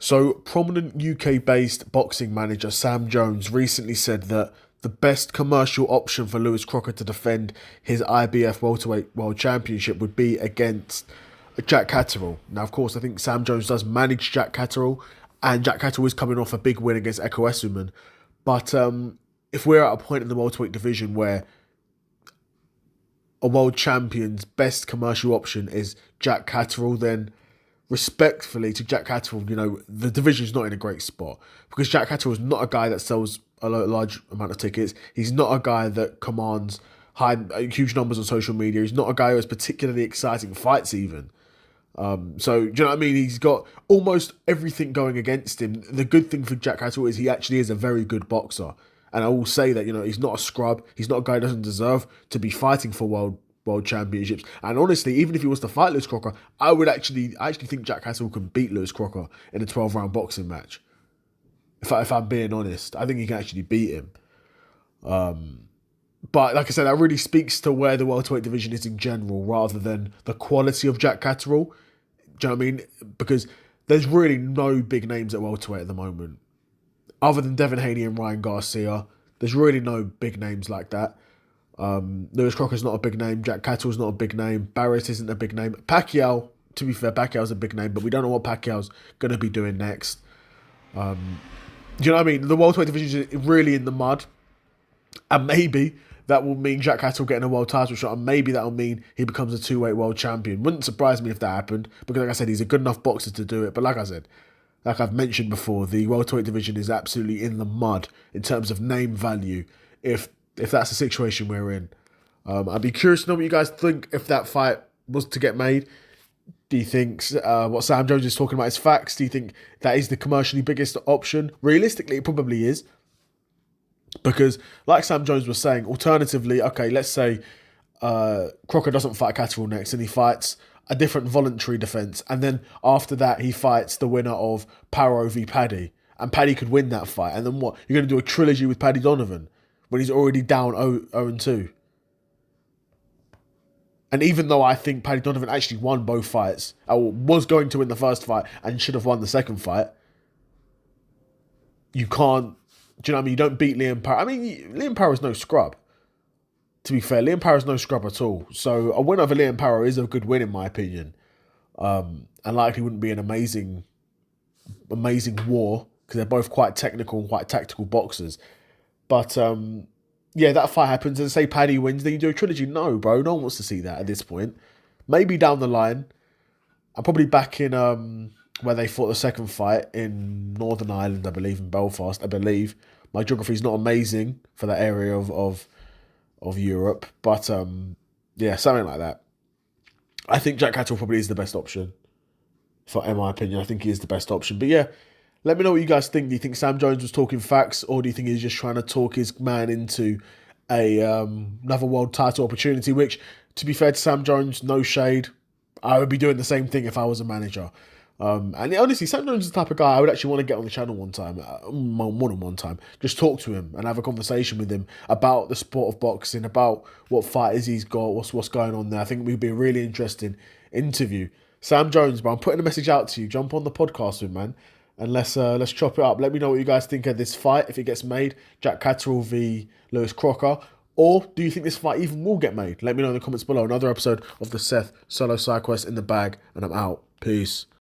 So, prominent UK-based boxing manager Sam Jones recently said that the best commercial option for Lewis Crocker to defend his IBF welterweight world championship would be against Jack Catterall. Now, of course, I think Sam Jones does manage Jack Catterall, and Jack Catterall is coming off a big win against Eko Essuman. But if we're at a point in the welterweight division where a world champion's best commercial option is Jack Catterall, then respectfully to Jack Catterall, the division's not in a great spot because Jack Catterall is not a guy that sells a large amount of tickets. He's not a guy that commands huge numbers on social media. He's not a guy who has particularly exciting fights even. So, do you know what I mean? He's got almost everything going against him. The good thing for Jack Catterall is he actually is a very good boxer. And I will say that, he's not a scrub. He's not a guy who doesn't deserve to be fighting for world championships. And honestly, even if he was to fight Lewis Crocker, I actually think Jack Catterall can beat Lewis Crocker in a 12-round boxing match. If I'm being honest, I think he can actually beat him. But like I said, that really speaks to where the welterweight division is in general rather than the quality of Jack Catterall. Do you know what I mean? Because there's really no big names at welterweight at the moment. Other than Devin Haney and Ryan Garcia, there's really no big names like that. Lewis Crocker's not a big name. Jack Catterall's not a big name. Barrett isn't a big name. Pacquiao, to be fair, Pacquiao's a big name, but we don't know what Pacquiao's going to be doing next. Do you know what I mean? The welterweight division is really in the mud. And maybe that will mean Jack Catterall getting a world title shot, and maybe that will mean he becomes a two-weight world champion. Wouldn't surprise me if that happened, because like I said, he's a good enough boxer to do it. But like I've mentioned before, the welterweight division is absolutely in the mud in terms of name value, if that's the situation we're in. I'd be curious to know what you guys think if that fight was to get made. Do you think what Sam Jones is talking about is facts? Do you think that is the commercially biggest option? Realistically, it probably is. Because, like Sam Jones was saying, alternatively, okay, let's say Crocker doesn't fight Catterall next and he fights a different voluntary defence, and then after that he fights the winner of Paro v Paddy, and Paddy could win that fight, and then what? You're going to do a trilogy with Paddy Donovan when he's already down 0-2. And even though I think Paddy Donovan actually won both fights, or was going to win the first fight and should have won the second fight, you can't. Do you know what I mean? You don't beat Liam Power. I mean, Liam Power is no scrub. To be fair, Liam Power is no scrub at all. So a win over Liam Power is a good win in my opinion. And likely wouldn't be an amazing war because they're both quite technical, quite tactical boxers. But yeah, that fight happens and say Paddy wins, then you do a trilogy. No, bro, no one wants to see that at this point. Maybe down the line. I'm probably back in where they fought the second fight in Northern Ireland, I believe, in Belfast, I believe. My geography's not amazing for that area of Europe, but yeah, something like that. I think Jack Catterall probably is the best option, in my opinion. I think he is the best option. But yeah, let me know what you guys think. Do you think Sam Jones was talking facts, or do you think he's just trying to talk his man into another world title opportunity, which, to be fair to Sam Jones, no shade, I would be doing the same thing if I was a manager. And honestly, Sam Jones is the type of guy I would actually want to get on the channel one time, more than one time, just talk to him and have a conversation with him about the sport of boxing, about what fighters he's got, what's going on there. I think it would be a really interesting interview. Sam Jones, bro, I'm putting a message out to you. Jump on the podcast with man, and let's chop it up. Let me know what you guys think of this fight if it gets made, Jack Catterall v Lewis Crocker. Or do you think this fight even will get made? Let me know in the comments below. Another episode of the Seth Solo Side Quest in the bag, and I'm out. Peace.